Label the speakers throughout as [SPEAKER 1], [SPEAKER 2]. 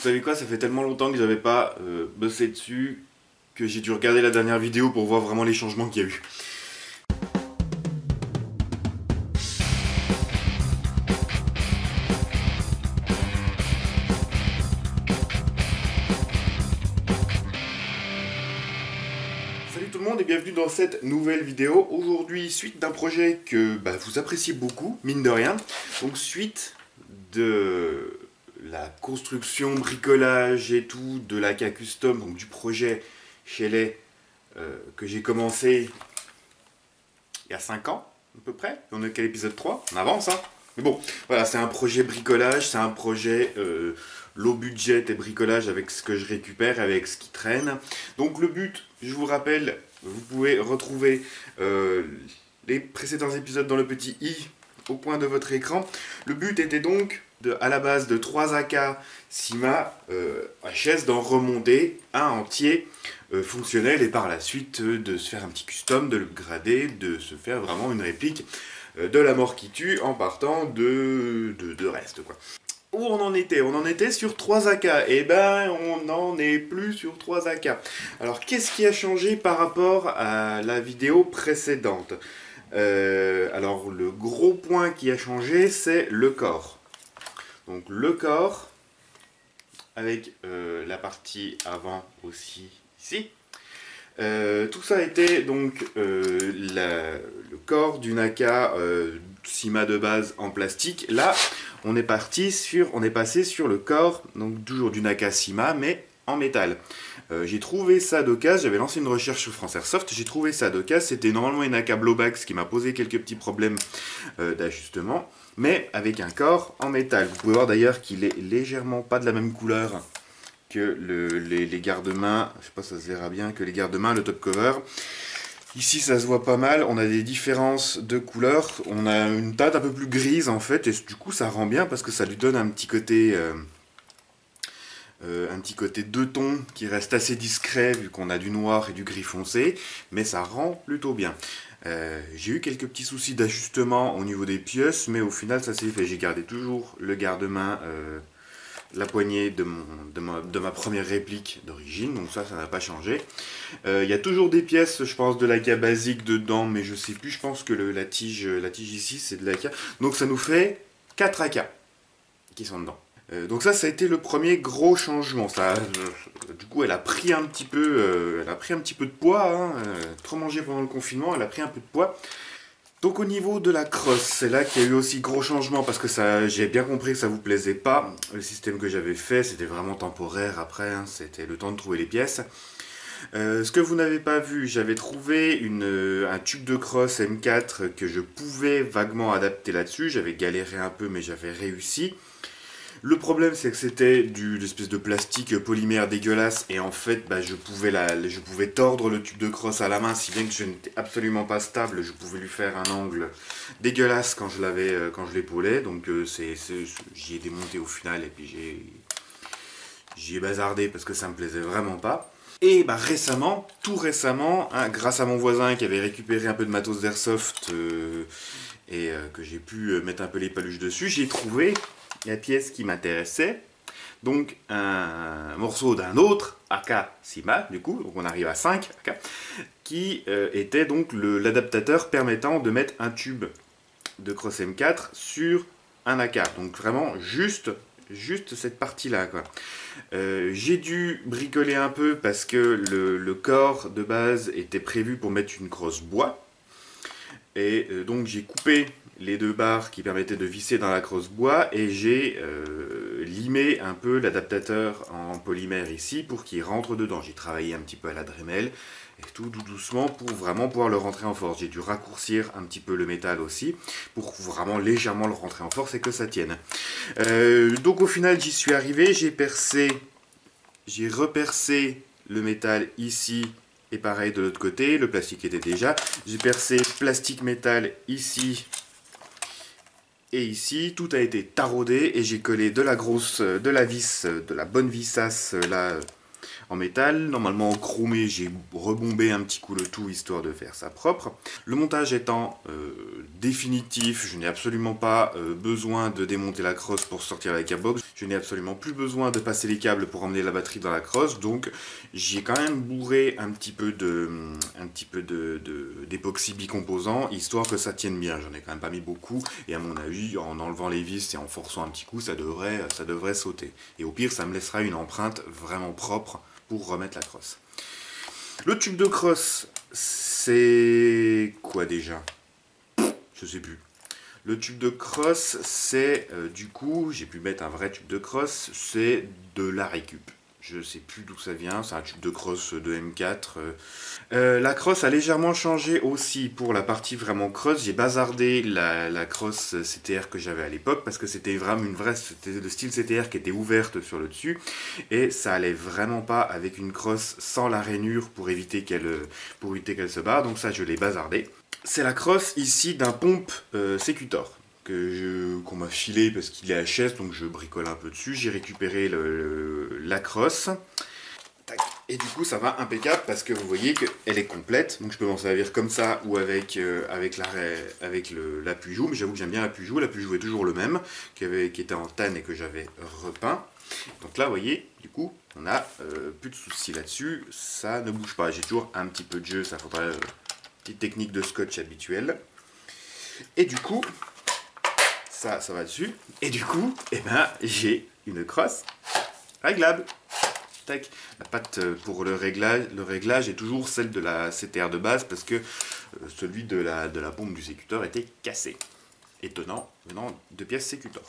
[SPEAKER 1] savez quoi, ça fait tellement longtemps que j'avais pas bossé dessus que j'ai dû regarder la dernière vidéo pour voir vraiment les changements qu'il y a eu. Salut tout le monde et bienvenue dans cette nouvelle vidéo. Aujourd'hui, suite d'un projet que vous appréciez beaucoup, mine de rien. Donc suite de la construction, bricolage et tout de l'AK Custom, donc du projet Shelley que j'ai commencé il y a 5 ans à peu près. On est qu'à l'épisode 3, on avance hein. Mais bon, voilà, c'est un projet bricolage, c'est un projet low budget et bricolage avec ce que je récupère, avec ce qui traîne. Donc le but, je vous rappelle, vous pouvez retrouver les précédents épisodes dans le petit i au point de votre écran. Le but était donc, à la base de 3 AK Sima HS, d'en remonter un entier fonctionnel et par la suite de se faire un petit custom, de l'upgrader, de se faire vraiment une réplique de la mort qui tue en partant de reste quoi. Où on en était? On en était sur 3 AK. Et ben on n'en est plus sur 3 AK. Alors qu'est-ce qui a changé par rapport à la vidéo précédente? Alors le gros point qui a changé, c'est le corps. Donc le corps, avec la partie avant aussi ici. Tout ça était donc le corps d'une AK Sima de base en plastique. Là, on est passé sur le corps, donc toujours d'une AK Sima, mais en métal. J'ai trouvé ça d'occasion, j'avais lancé une recherche sur France Airsoft, j'ai trouvé ça d'occasion, c'était normalement une AK Blowback, ce qui m'a posé quelques petits problèmes d'ajustement, mais avec un corps en métal. Vous pouvez voir d'ailleurs qu'il est légèrement pas de la même couleur que les garde-mains, je sais pas si ça se verra bien, que les garde-mains, le top cover. Ici ça se voit pas mal, on a des différences de couleurs, on a une teinte un peu plus grise en fait, et du coup ça rend bien parce que ça lui donne un petit côté deux tons qui reste assez discret vu qu'on a du noir et du gris foncé, mais ça rend plutôt bien. J'ai eu quelques petits soucis d'ajustement au niveau des pièces, mais au final ça s'est fait. J'ai gardé toujours le garde-main, la poignée de ma première réplique d'origine, donc ça n'a pas changé. Il y a toujours des pièces, je pense, de l'AK basique dedans, mais je sais plus, je pense que la tige ici c'est de l'AK. Donc ça nous fait 4 AK qui sont dedans. Donc ça a été le premier gros changement. Du coup elle a pris un petit peu, de poids, hein, trop mangé pendant le confinement, elle a pris un peu de poids. Donc au niveau de la crosse, c'est là qu'il y a eu aussi gros changement parce que j'ai bien compris que ça vous plaisait pas. Le système que j'avais fait, c'était vraiment temporaire après, hein, c'était le temps de trouver les pièces. Ce que vous n'avez pas vu, j'avais trouvé un tube de crosse M4 que je pouvais vaguement adapter là-dessus. J'avais galéré un peu mais j'avais réussi. Le problème c'est que c'était l'espèce de plastique polymère dégueulasse et en fait je pouvais tordre le tube de crosse à la main si bien que je n'étais absolument pas stable, je pouvais lui faire un angle dégueulasse quand je l'épaulais, donc j'y ai démonté au final et puis j'y ai bazardé parce que ça me plaisait vraiment pas. Et tout récemment, hein, grâce à mon voisin qui avait récupéré un peu de matos d'airsoft et que j'ai pu mettre un peu les paluches dessus, j'ai trouvé la pièce qui m'intéressait, donc un morceau d'un autre AK Sima, du coup, donc on arrive à 5 AK, qui était donc l'adaptateur permettant de mettre un tube de Cross M4 sur un AK, donc vraiment juste cette partie-là, quoi. J'ai dû bricoler un peu parce que le corps de base était prévu pour mettre une crosse bois, et donc j'ai coupé les 2 barres qui permettaient de visser dans la crosse bois et j'ai limé un peu l'adaptateur en polymère ici pour qu'il rentre dedans. J'ai travaillé un petit peu à la Dremel et tout doucement pour vraiment pouvoir le rentrer en force. J'ai dû raccourcir un petit peu le métal aussi pour vraiment légèrement le rentrer en force et que ça tienne. Donc au final j'y suis arrivé, j'ai repercé le métal ici. Et pareil de l'autre côté, le plastique était déjà. J'ai percé plastique-métal ici et ici. Tout a été taraudé et j'ai collé de la vis, de la bonne vissasse là en métal. Normalement en chromé, j'ai rebombé un petit coup le tout histoire de faire ça propre. Le montage étant définitif, je n'ai absolument pas besoin de démonter la crosse pour sortir la cabox. Je n'ai absolument plus besoin de passer les câbles pour emmener la batterie dans la crosse. Donc j'ai quand même bourré un petit peu d'époxy bicomposant, histoire que ça tienne bien. J'en ai quand même pas mis beaucoup, et à mon avis, en enlevant les vis et en forçant un petit coup, ça devrait sauter. Et au pire, ça me laissera une empreinte vraiment propre pour remettre la crosse. Le tube de crosse, c'est quoi déjà? Je sais plus. Le tube de crosse, c'est du coup, j'ai pu mettre un vrai tube de crosse, c'est de la récup. Je sais plus d'où ça vient, c'est un tube de crosse de M4. La crosse a légèrement changé aussi pour la partie vraiment creuse. J'ai bazardé la crosse CTR que j'avais à l'époque parce que c'était vraiment c'était de style CTR qui était ouverte sur le dessus. Et ça allait vraiment pas avec une crosse sans la rainure pour éviter qu'elle se barre. Donc ça, je l'ai bazardé. C'est la crosse ici d'un pompe Secutor qu'on m'a filé parce qu'il est HS, donc je bricole un peu dessus. J'ai récupéré la crosse. Tac. Et du coup ça va impeccable parce que vous voyez qu'elle est complète. Donc je peux m'en servir comme ça ou avec l'appui-joue. Mais j'avoue que j'aime bien l'appui-joue. L'appui-joue est toujours le même, qui était en tanne et que j'avais repeint. Donc là vous voyez, du coup on a plus de soucis là-dessus. Ça ne bouge pas. J'ai toujours un petit peu de jeu, ça faudra petite technique de scotch habituelle. Et du coup, ça va dessus. Et du coup, eh ben, j'ai une crosse réglable. Tac. La patte pour le réglage est toujours celle de la CTR de base parce que celui de la pompe du sécuteur était cassé. Étonnant, venant de pièces Secutor.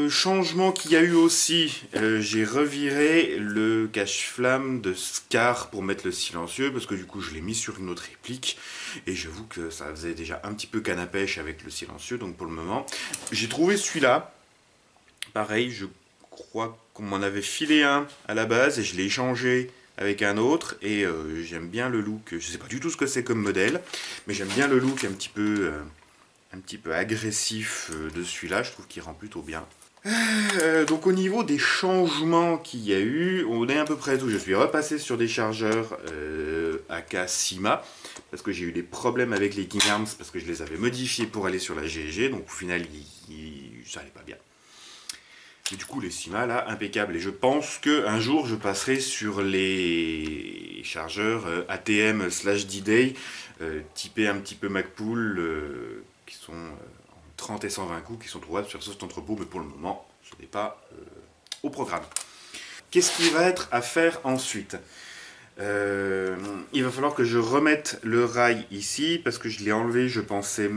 [SPEAKER 1] Changement qu'il y a eu aussi, j'ai reviré le cache-flamme de Scar pour mettre le silencieux, parce que du coup je l'ai mis sur une autre réplique, et j'avoue que ça faisait déjà un petit peu canne à pêche avec le silencieux, donc pour le moment. J'ai trouvé celui-là, pareil, je crois qu'on m'en avait filé un à la base, et je l'ai échangé avec un autre, et j'aime bien le look, je sais pas du tout ce que c'est comme modèle, mais j'aime bien le look un petit peu agressif de celui-là, je trouve qu'il rend plutôt bien. Donc au niveau des changements qu'il y a eu, on est à peu près tout. Je suis repassé sur des chargeurs AK Sima, parce que j'ai eu des problèmes avec les King Arms, parce que je les avais modifiés pour aller sur la GG, donc au final ça allait pas bien. Et du coup les Sima là, impeccables. Et je pense qu'un jour je passerai sur les chargeurs ATM/D-Day, typés un petit peu Magpul, qui sont en 30 et 120 coups, qui sont trouvables sur cet entrepôt, mais pour le moment, ce n'est pas au programme. Qu'est-ce qui va être à faire ensuite? Il va falloir que je remette le rail ici, parce que je l'ai enlevé, je pensais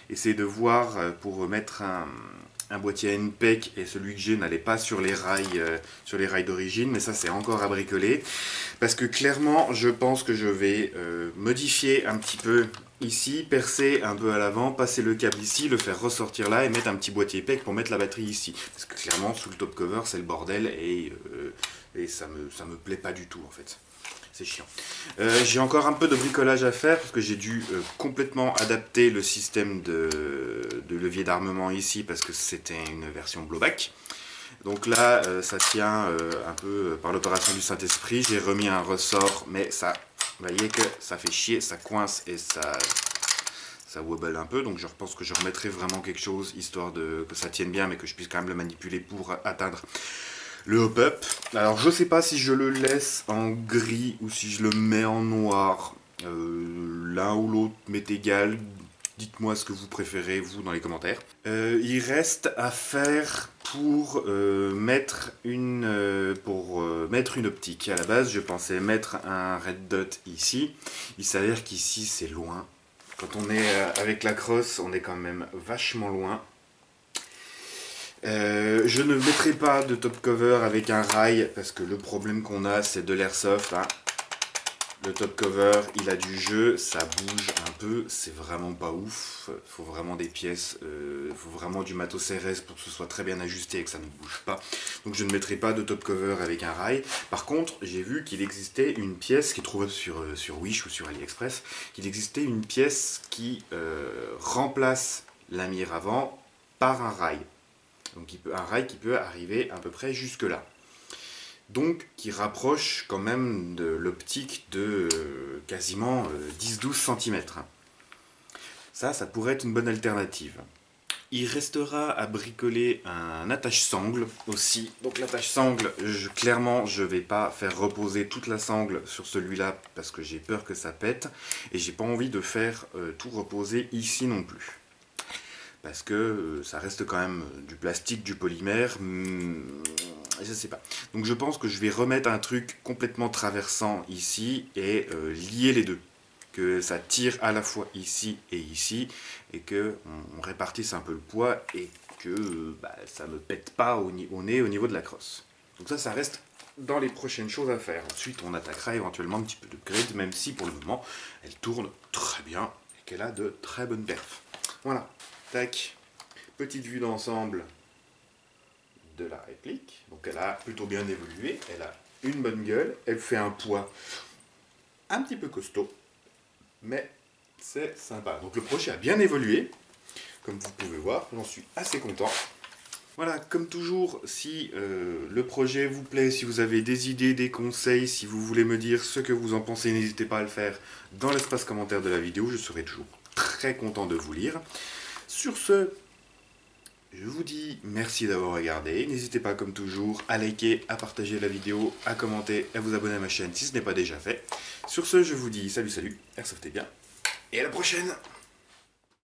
[SPEAKER 1] essayer de voir pour mettre un boîtier NPEC, et celui que j'ai n'allait pas sur les rails d'origine, mais ça c'est encore à bricoler, parce que clairement je pense que je vais modifier un petit peu ici, percer un peu à l'avant, passer le câble ici, le faire ressortir là et mettre un petit boîtier PEC pour mettre la batterie ici, parce que clairement sous le top cover c'est le bordel et ça me plaît pas du tout en fait. C'est chiant. J'ai encore un peu de bricolage à faire parce que j'ai dû complètement adapter le système de levier d'armement ici parce que c'était une version blowback. Donc là, ça tient un peu par l'opération du Saint-Esprit. J'ai remis un ressort, mais ça, vous voyez que ça fait chier, ça coince et ça wobble un peu. Donc je pense que je remettrai vraiment quelque chose histoire que ça tienne bien, mais que je puisse quand même le manipuler pour atteindre le hop-up. Alors je sais pas si je le laisse en gris ou si je le mets en noir. L'un ou l'autre m'est égal. Dites-moi ce que vous préférez, vous, dans les commentaires. Il reste à faire pour mettre une optique. À la base, je pensais mettre un red dot ici. Il s'avère qu'ici, c'est loin. Quand on est avec la crosse, on est quand même vachement loin. Je ne mettrai pas de top cover avec un rail parce que le problème qu'on a c'est de l'airsoft. Hein. Le top cover il a du jeu, ça bouge un peu, c'est vraiment pas ouf. Faut vraiment des pièces, faut vraiment du matos RS pour que ce soit très bien ajusté et que ça ne bouge pas. Donc je ne mettrai pas de top cover avec un rail. Par contre j'ai vu qu'il existait une pièce qui est trouvable sur Wish ou sur AliExpress, qu'il existait une pièce qui remplace la mire avant par un rail. Donc un rail qui peut arriver à peu près jusque là. donc qui rapproche quand même de l'optique de quasiment 10-12 cm. Ça pourrait être une bonne alternative. Il restera à bricoler un attache-sangle aussi. Donc l'attache-sangle, clairement, je ne vais pas faire reposer toute la sangle sur celui-là parce que j'ai peur que ça pète. Et j'ai pas envie de faire tout reposer ici non plus. Parce que ça reste quand même du plastique, du polymère. Je sais pas. Donc je pense que je vais remettre un truc complètement traversant ici et lier les deux. Que ça tire à la fois ici, et que on répartisse un peu le poids et que ça ne me pète pas au nez au niveau de la crosse. Donc ça reste dans les prochaines choses à faire. Ensuite, on attaquera éventuellement un petit peu de grid, même si pour le moment, elle tourne très bien et qu'elle a de très bonnes perfs. Voilà, tac, petite vue d'ensemble de la réplique. Donc elle a plutôt bien évolué, elle a une bonne gueule, elle fait un poids un petit peu costaud. Mais c'est sympa. Donc le projet a bien évolué, comme vous pouvez voir, j'en suis assez content. Voilà, comme toujours, si le projet vous plaît, si vous avez des idées, des conseils, si vous voulez me dire ce que vous en pensez, n'hésitez pas à le faire dans l'espace commentaire de la vidéo, je serai toujours très content de vous lire. Sur ce, je vous dis merci d'avoir regardé, n'hésitez pas comme toujours à liker, à partager la vidéo, à commenter, à vous abonner à ma chaîne si ce n'est pas déjà fait. Sur ce, je vous dis salut, airsoftez bien, et à la prochaine!